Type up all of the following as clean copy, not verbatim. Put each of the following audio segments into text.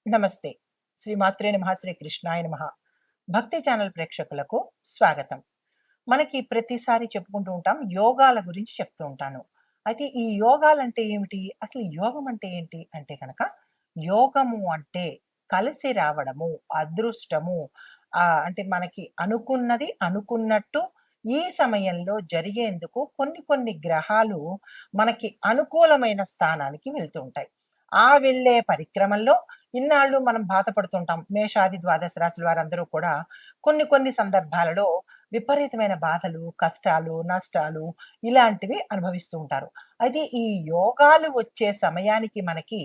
నమస్తే. శ్రీమాత్రే నమః, శ్రీ కృష్ణాయ నమః. భక్తి ఛానల్ ప్రేక్షకులకు స్వాగతం. మనకి ప్రతిసారి చెప్పుకుంటూ ఉంటాం, యోగాల గురించి చెప్తూ ఉంటాను. అయితే ఈ యోగాలంటే ఏమిటి? అసలు యోగం అంటే ఏంటి? అంటే గనక యోగము అంటే కలిసి రావడము, అదృష్టము. అంటే మనకి అనుకున్నది అనుకున్నట్టు ఈ సమయంలో జరిగేందుకు కొన్ని కొన్ని గ్రహాలు మనకి అనుకూలమైన స్థానానికి వెళ్తూ ఉంటాయి. ఆ వెళ్ళే పరిక్రమలో ఇన్నాళ్ళు మనం బాధపడుతుంటాం. మేషాది ద్వాదశ రాశుల వారందరూ కూడా కొన్ని కొన్ని సందర్భాలలో విపరీతమైన బాధలు, కష్టాలు, నష్టాలు ఇలాంటివి అనుభవిస్తూ ఉంటారు. అయితే ఈ యోగాలు వచ్చే సమయానికి మనకి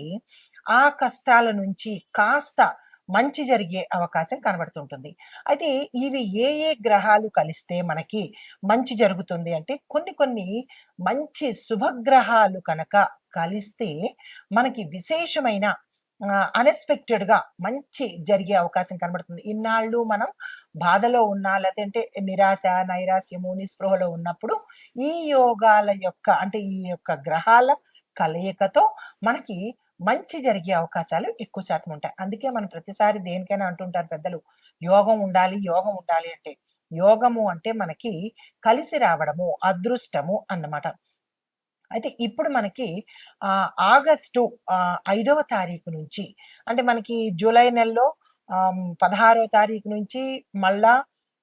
ఆ కష్టాల నుంచి కాస్త మంచి జరిగే అవకాశం కనబడుతుంటుంది. అయితే ఇవి ఏ ఏ గ్రహాలు కలిస్తే మనకి మంచి జరుగుతుంది అంటే కొన్ని కొన్ని మంచి శుభగ్రహాలు కనుక కలిస్తే మనకి విశేషమైన అన్‌ఎక్స్‌పెక్టెడ్‌గా మంచి జరిగే అవకాశం కనబడుతుంది. ఇన్నాళ్ళు మనం బాధలో ఉన్నా లేదంటే నిరాశ, నైరాశ్యము, నిస్పృహలో ఉన్నప్పుడు ఈ యోగాల యొక్క అంటే ఈ యొక్క గ్రహాల కలయికతో మనకి మంచి జరిగే అవకాశాలు ఎక్కువ శాతం ఉంటాయి. అందుకే మనం ప్రతిసారి దేనికైనా అంటుంటారు పెద్దలు, యోగం ఉండాలి, యోగం ఉండాలి అంటే. యోగము అంటే మనకి కలిసి రావడము, అదృష్టము అన్నమాట. అయితే ఇప్పుడు మనకి ఆగస్టు 5వ తారీఖు నుంచి అంటే మనకి జూలై నెలలో 16వ తారీఖు నుంచి మళ్ళా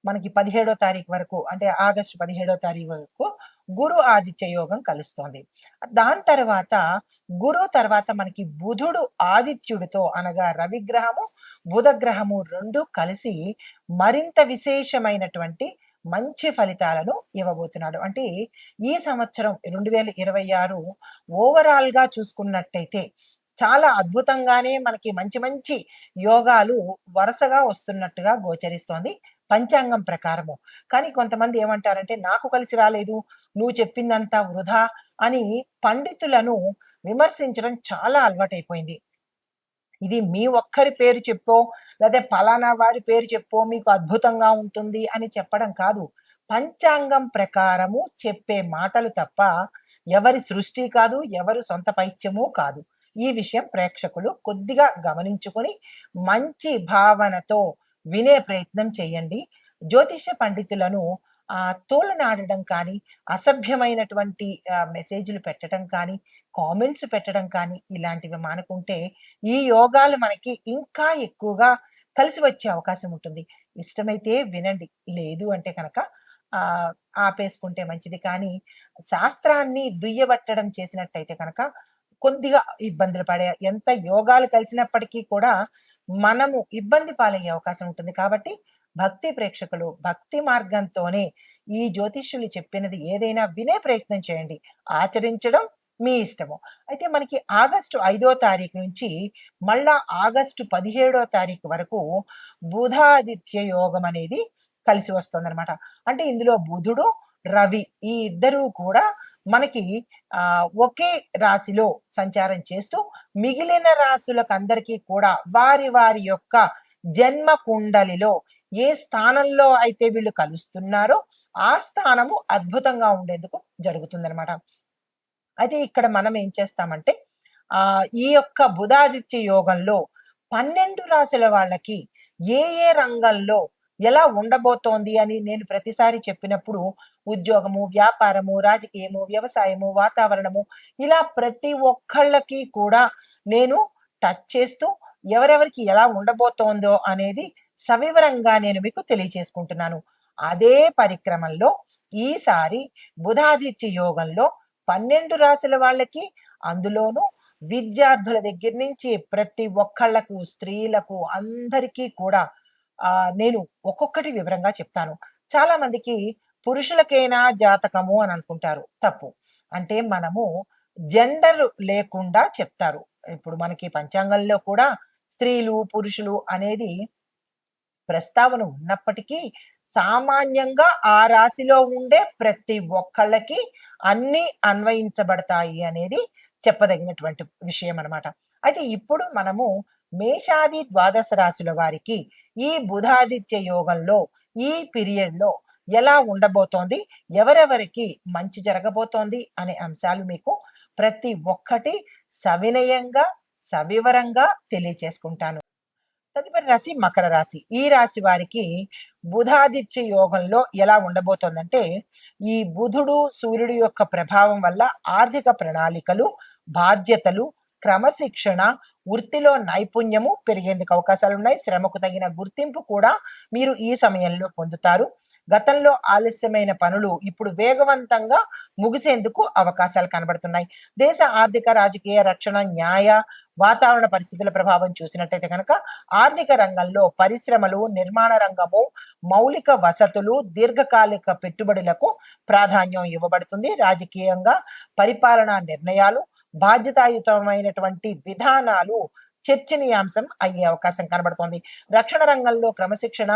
మనకి 17వ తారీఖు వరకు అంటే ఆగస్టు 17వ తారీఖు వరకు గురు ఆదిత్య యోగం కలుస్తోంది. దాని తర్వాత గురువు తర్వాత మనకి బుధుడు ఆదిత్యుడితో అనగా రవిగ్రహము, బుధ గ్రహము 2 కలిసి మరింత విశేషమైనటువంటి మంచి ఫలితాలను ఇవ్వబోతున్నాడు. అంటే ఈ సంవత్సరం 2026 ఓవరాల్‌గా చూసుకున్నట్టయితే చాలా అద్భుతంగానే మనకి మంచి మంచి యోగాలు వరుసగా వస్తున్నట్టుగా గోచరిస్తోంది పంచాంగం ప్రకారము. కానీ కొంతమంది ఏమంటారంటే, "నాకు కలిసి రాలేదు. నువ్వు చెప్పిందంతా వృధా" అని పండితులను విమర్శించడం చాలా అలవాటైపోయింది. ఇది మీ ఒక్కరి పేరు చెప్పో, లేతే పలానా వారి పేరు చెప్పో మీకు అద్భుతంగా ఉంటుంది అని చెప్పడం కాదు. పంచాంగం ప్రకారము చెప్పే మాటలు తప్ప ఎవరి సృష్టి కాదు, ఎవరు సొంత పైత్యము కాదు. ఈ విషయం ప్రేక్షకులు కొద్దిగా గమనించుకొని మంచి భావనతో వినే ప్రయత్నం చేయండి. జ్యోతిష పండితులను తోలనాడడం కానీ, అసభ్యమైనటువంటి మెసేజ్‌లు పెట్టడం కానీ, కామెంట్స్ పెట్టడం కానీ ఇలాంటివి మానుకుంటే ఈ యోగాలు మనకి ఇంకా ఎక్కువగా కలిసి వచ్చే అవకాశం ఉంటుంది. ఇష్టమైతే వినండి. లేదు అంటే కనుక ఆహ్, ఆపేసుకుంటే మంచిది. కానీ శాస్త్రాన్ని దుయ్యబట్టడం చేసినట్టయితే కనుక కొద్దిగా ఇబ్బందులు పడే ఎంత యోగాలు కలిసినప్పటికీ కూడా మనము ఇబ్బంది పాలయ్యే అవకాశం ఉంటుంది. కాబట్టి భక్తి ప్రేక్షకులు భక్తి మార్గంతోనే ఈ జ్యోతిష్యులు చెప్పినది ఏదైనా వినే ప్రయత్నం చేయండి. ఆచరించడం మీ ఇష్టము. అయితే మనకి ఆగస్టు 5వ తారీఖు నుంచి మళ్ళా ఆగస్టు 17వ తారీఖు వరకు బుధాదిత్య యోగం అనేది కలిసి వస్తుందనమాట. అంటే ఇందులో బుధుడు, రవి ఈ ఇద్దరూ కూడా మనకి ఒకే రాశిలో సంచారం చేస్తూ మిగిలిన రాశులకందరికీ కూడా వారి వారి యొక్క జన్మ కుండలిలో ఏ స్థానంలో అయితే వీళ్ళు కలుస్తున్నారో ఆ స్థానము అద్భుతంగా ఉండేందుకు జరుగుతుందనమాట. అయితే ఇక్కడ మనం ఏం చేస్తామంటే ఈ యొక్క బుధాదిత్య యోగంలో 12 రాశుల వాళ్ళకి ఏ ఏ రంగంలో ఎలా ఉండబోతోంది అని నేను ప్రతిసారి చెప్పినప్పుడు ఉద్యోగము, వ్యాపారము, రాజకీయము, వ్యవసాయము, వాతావరణము ఇలా ప్రతి ఒక్కళ్ళకి కూడా నేను టచ్ చేస్తూ ఎవరెవరికి ఎలా ఉండబోతోందో అనేది సవివరంగా నేను మీకు తెలియచేసుకుంటున్నాను. అదే పరిక్రమంలో ఈసారి బుధాదిత్య యోగంలో 12 రాశుల వాళ్ళకి అందులోనూ విద్యార్థుల దగ్గర నుంచి ప్రతి ఒక్కళ్ళకు, స్త్రీలకు అందరికీ కూడా నేను ఒక్కొక్కటి వివరంగా చెప్తాను. చాలా మందికి పురుషులకేనా జాతకము అని అనుకుంటారు. తప్పు. అంటే మనము జెండర్ లేకుండా చెప్తారు. ఇప్పుడు మనకి పంచాంగంలో కూడా స్త్రీలు, పురుషులు అనేది ప్రస్తావన ఉన్నప్పటికీ సామాన్యంగా ఆ రాశిలో ఉండే ప్రతి ఒక్కళ్ళకి అన్నీ అన్వయించబడతాయి అనేది చెప్పదగినటువంటి విషయం అనమాట. అయితే ఇప్పుడు మనము మేషాది ద్వాదశ రాశుల వారికి ఈ బుధాదిత్య యోగంలో ఈ పీరియడ్‌లో ఎలా ఉండబోతోంది? ఎవరెవరికి మంచి జరగబోతోంది? అనే అంశాలు మీకు ప్రతి ఒక్కటి సవినయంగా, సవివరంగా తెలియచేసుకుంటాను. తదుపరి రాశి మకర రాశి. ఈ రాశి వారికి బుధాదిత్య యోగంలో ఎలా ఉండబోతోందంటే, ఈ బుధుడు, సూర్యుడు యొక్క ప్రభావం వల్ల ఆర్థిక ప్రణాళికలు, బాధ్యతలు, క్రమశిక్షణ, వృత్తిలో నైపుణ్యము పెరిగేందుకు అవకాశాలున్నాయి. శ్రమకు తగిన గుర్తింపు కూడా మీరు ఈ సమయంలో పొందుతారు. గతంలో ఆలస్యమైన పనులు ఇప్పుడు వేగవంతంగా ముగిసేందుకు అవకాశాలు కనబడుతున్నాయి. దేశ ఆర్థిక, రాజకీయ, రక్షణ, న్యాయ, వాతావరణ పరిస్థితుల ప్రభావం చూసినట్టయితే కనుక ఆర్థిక రంగంలో పరిశ్రమలు, నిర్మాణ రంగము, మౌలిక వసతులు, దీర్ఘకాలిక పెట్టుబడులకు ప్రాధాన్యం ఇవ్వబడుతుంది. రాజకీయంగా పరిపాలనా నిర్ణయాలు, బాధ్యతాయుతమైనటువంటి విధానాలు చర్చనీయాంశం అయ్యే అవకాశం కనబడుతోంది. రక్షణ రంగంలో క్రమశిక్షణ,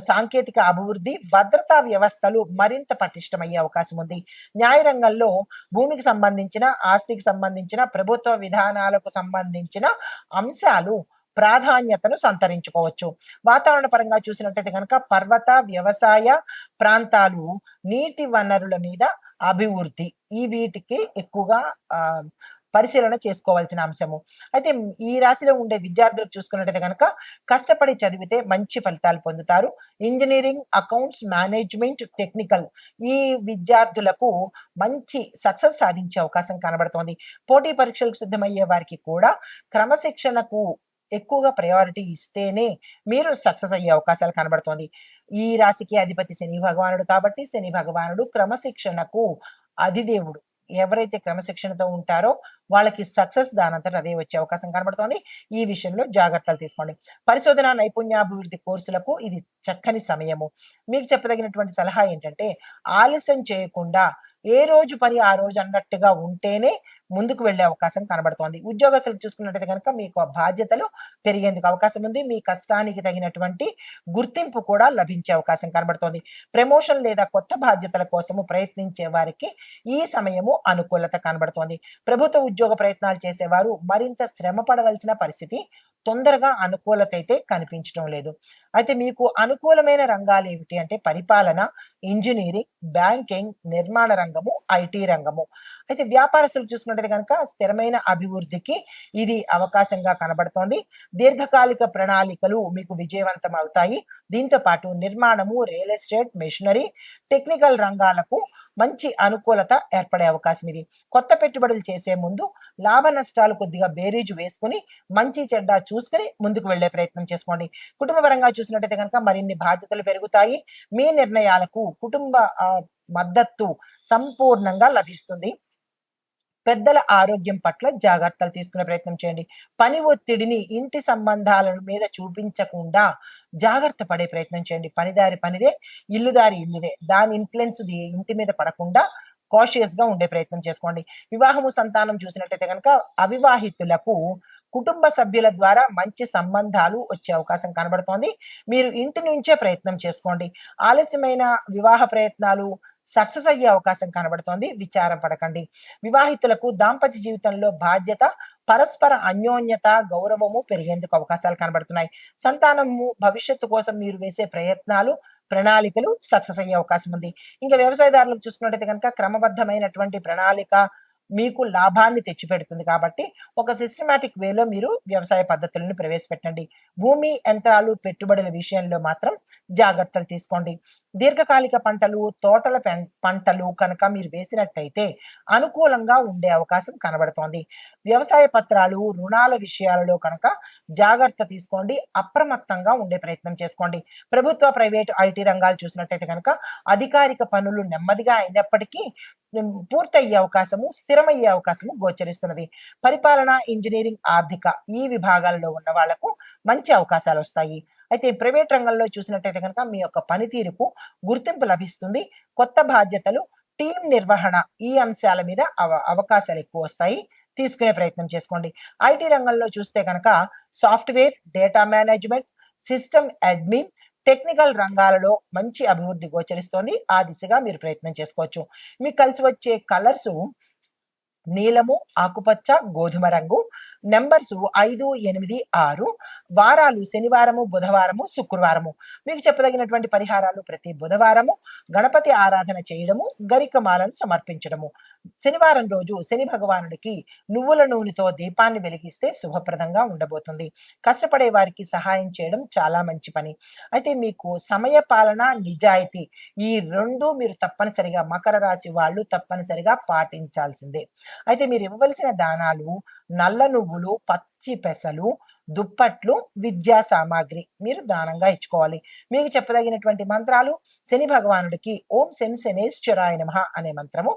సాంకేతిక అభివృద్ధి, భద్రతా వ్యవస్థలు మరింత పటిష్టమయ్యే అవకాశం ఉంది. న్యాయ రంగంలో భూమికి సంబంధించిన, ఆస్తికి సంబంధించిన, ప్రభుత్వ విధానాలకు సంబంధించిన అంశాలు ప్రాధాన్యతను సంతరించుకోవచ్చు. వాతావరణ పరంగా చూసినట్టయితే కనుక పర్వత, వ్యవసాయ ప్రాంతాలు, నీటి వనరుల మీద అభివృద్ధి ఈ వీటికి ఎక్కువగా పరిశీలన చేసుకోవాల్సిన అంశము. అయితే ఈ రాశిలో ఉండే విద్యార్థులకు చూసుకున్నట్టయితే కనుక కష్టపడి చదివితే మంచి ఫలితాలు పొందుతారు. ఇంజనీరింగ్, అకౌంట్స్, మేనేజ్మెంట్, టెక్నికల్ ఈ విద్యార్థులకు మంచి సక్సెస్ సాధించే అవకాశం కనబడుతోంది. పోటీ పరీక్షలకు సిద్ధమయ్యే వారికి కూడా క్రమశిక్షణకు ఎక్కువగా ప్రయారిటీ ఇస్తేనే మీరు సక్సెస్ అయ్యే అవకాశాలు కనబడుతోంది. ఈ రాశికి అధిపతి శని భగవానుడు కాబట్టి శని భగవానుడు క్రమశిక్షణకు అధిదేవుడు. ఎవరైతే క్రమశిక్షణతో ఉంటారో వాళ్ళకి సక్సెస్ దానంతట అదే వచ్చే అవకాశం కనబడుతోంది. ఈ విషయంలో జాగ్రత్తలు తీసుకోండి. పరిశోధన, నైపుణ్యాభివృద్ధి కోర్సులకు ఇది చక్కని సమయము. మీకు చెప్పదగినటువంటి సలహా ఏంటంటే ఆలస్యం చేయకుండా ఏ రోజు పని ఆ రోజు అన్నట్టుగా ఉంటేనే ముందుకు వెళ్ళే అవకాశం కనబడుతోంది. ఉద్యోగస్తులకు చూసుకున్నట్టయితే కనుక మీకు ఆ బాధ్యతలు పెరిగేందుకు అవకాశం ఉంది. మీ కష్టానికి తగినటువంటి గుర్తింపు కూడా లభించే అవకాశం కనబడుతోంది. ప్రమోషన్ లేదా కొత్త బాధ్యతల కోసము ప్రయత్నించే వారికి ఈ సమయము అనుకూలత కనబడుతోంది. ప్రభుత్వ ఉద్యోగ ప్రయత్నాలు చేసేవారు మరింత శ్రమ పడవలసిన పరిస్థితి, తొందరగా అనుకూలత అయితే కనిపించడం లేదు. అయితే మీకు అనుకూలమైన రంగాలు ఏమిటి అంటే పరిపాలన, ఇంజనీరింగ్, బ్యాంకింగ్, నిర్మాణ రంగము, ఐటీ రంగము. అయితే వ్యాపారస్తులు చూసుకున్నట్టయితే కనుక స్థిరమైన అభివృద్ధికి ఇది అవకాశంగా కనబడుతోంది. దీర్ఘకాలిక ప్రణాళికలు మీకు విజయవంతం అవుతాయి. దీంతో పాటు నిర్మాణము, రియల్ ఎస్టేట్, మెషినరీ, టెక్నికల్ రంగాలకు మంచి అనుకూలత ఏర్పడే అవకాశం ఇది. కొత్త పెట్టుబడులు చేసే ముందు లాభ నష్టాలు కొద్దిగా బేరీజు వేసుకుని మంచి చెడ్డ చూసుకుని ముందుకు వెళ్లే ప్రయత్నం చేసుకోండి. కుటుంబ పరంగా చూసినట్టయితే కనుక మరిన్ని బాధ్యతలు పెరుగుతాయి. మీ నిర్ణయాలకు కుటుంబ మద్దతు సంపూర్ణంగా లభిస్తుంది. పెద్దల ఆరోగ్యం పట్ల జాగ్రత్తలు తీసుకునే ప్రయత్నం చేయండి. పని ఒత్తిడిని ఇంటి సంబంధాల మీద చూపించకుండా జాగ్రత్త పడే ప్రయత్నం చేయండి. పనిదారి పనిదే, ఇల్లుదారి ఇల్లుదే. దాని ఇన్ఫ్లుయెన్స్ ఇంటి మీద పడకుండా కాషియస్ గా ఉండే ప్రయత్నం చేసుకోండి. వివాహము, సంతానం చూసినట్టయితే కనుక అవివాహితులకు కుటుంబ సభ్యుల ద్వారా మంచి సంబంధాలు వచ్చే అవకాశం కనబడుతోంది. మీరు ఇంటి నుంచే ప్రయత్నం చేసుకోండి. ఆలస్యమైన వివాహ ప్రయత్నాలు సక్సెస్ అయ్యే అవకాశం కనబడుతోంది. విచారం పడకండి. వివాహితులకు దాంపత్య జీవితంలో బాధ్యత, పరస్పర అన్యోన్యత, గౌరవము పెరిగేందుకు అవకాశాలు కనబడుతున్నాయి. సంతానము భవిష్యత్తు కోసం మీరు వేసే ప్రయత్నాలు, ప్రణాళికలు సక్సెస్ అయ్యే అవకాశం ఉంది. ఇంకా వ్యవసాయదారులకు చూసుకున్నట్టయితే కనుక క్రమబద్ధమైనటువంటి ప్రణాళిక మీకు లాభాన్ని తెచ్చిపెడుతుంది కాబట్టి ఒక సిస్టమాటిక్ వేలో మీరు వ్యవసాయ పద్ధతులను ప్రవేశపెట్టండి. భూమి, యంత్రాలు, పెట్టుబడుల విషయంలో మాత్రం జాగ్రత్తలు తీసుకోండి. దీర్ఘకాలిక పంటలు, తోటల పంటలు కనుక మీరు వేసినట్టయితే అనుకూలంగా ఉండే అవకాశం కనబడుతోంది. వ్యవసాయ పత్రాలు, రుణాల విషయాలలో కనుక జాగ్రత్త తీసుకోండి. అప్రమత్తంగా ఉండే ప్రయత్నం చేసుకోండి. ప్రభుత్వ, ప్రైవేటు, ఐటీ రంగాలు చూసినట్టయితే కనుక అధికారిక పనులు నెమ్మదిగా అయినప్పటికీ పూర్తయ్యే అవకాశము, స్థిరమయ్యే అవకాశము గోచరిస్తున్నది. పరిపాలన, ఇంజనీరింగ్, ఆర్థిక ఈ విభాగాల్లో ఉన్న వాళ్లకు మంచి అవకాశాలు వస్తాయి. అయితే ప్రైవేట్ రంగంలో చూసినట్టయితే కనుక మీ యొక్క పనితీరుకు గుర్తింపు లభిస్తుంది. కొత్త బాధ్యతలు, టీం నిర్వహణ ఈ అంశాల మీద అవకాశాలు ఎక్కువ వస్తాయి. తీసుకునే ప్రయత్నం చేసుకోండి. ఐటీ రంగంలో చూస్తే కనుక software, data management, system admin, technical రంగాలలో మంచి అభివృద్ధి గోచరిస్తోంది. ఆ దిశగా మీరు ప్రయత్నం చేసుకోవచ్చు. మీకు కలిసి వచ్చే కలర్స్ నీలము, ఆకుపచ్చ, గోధుమ రంగు. నంబర్స్ 5, 8, 6. వారాలు శనివారము, బుధవారము, శుక్రవారము. మీకు చెప్పదగినటువంటి పరిహారాలు: ప్రతి బుధవారము గణపతి ఆరాధన చేయడము, గరికమాలను సమర్పించడము. శనివారం రోజు శని భగవానుడికి నువ్వుల నూనెతో దీపాన్ని వెలిగిస్తే శుభప్రదంగా ఉండబోతుంది. కష్టపడే వారికి సహాయం చేయడం చాలా మంచి పని. అయితే మీకు సమయ పాలన, నిజాయితీ ఈ 2 మీరు తప్పనిసరిగా మకర రాశి వాళ్ళు తప్పనిసరిగా పాటించాల్సిందే. అయితే మీరు ఇవ్వవలసిన దానాలు: నల్ల నువ్వులు, పచ్చి పెసలు, దుప్పట్లు, విద్యా సామాగ్రి మీరు దానంగా ఇచ్చుకోవాలి. మీకు చెప్పదగినటువంటి మంత్రాలు: శని భగవానుడికి ఓం శం శనేశ్వరాయ నమః అనే మంత్రము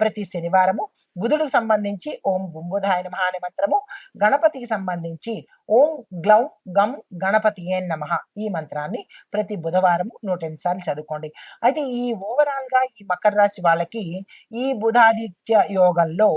ప్రతి శనివారము, బుధుడికి సంబంధించి ఓం బుంబుధాయ నమః అనే మంత్రము, గణపతికి సంబంధించి ఓం గ్లౌం గం గణపతియే నమః ఈ మంత్రాన్ని ప్రతి బుధవారము 108 సార్లు చదువుకోండి. అయితే ఈ ఓవరాల్‌గా ఈ మకర రాశి వాళ్ళకి ఈ బుధాదిత్య యోగంలో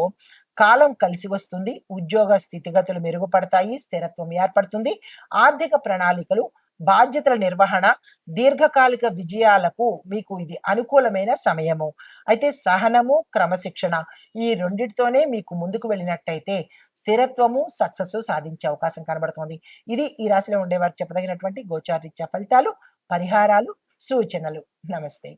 కాలం కలిసి వస్తుంది. ఉద్యోగ స్థితిగతులు మెరుగుపడతాయి. స్థిరత్వం ఏర్పడుతుంది. ఆర్థిక ప్రణాళికలు, బాధ్యతల నిర్వహణ, దీర్ఘకాలిక విజయాలకు మీకు ఇది అనుకూలమైన సమయము. అయితే సహనము, క్రమశిక్షణ ఈ రెండిటితోనే మీకు ముందుకు వెళ్ళినట్టయితే స్థిరత్వము, సక్సెస్ సాధించే అవకాశం కనబడుతోంది. ఇది ఈ రాశిలో ఉండేవారికి చెప్పదగినటువంటి గోచారరీత్యా ఫలితాలు, పరిహారాలు, సూచనలు. నమస్తే.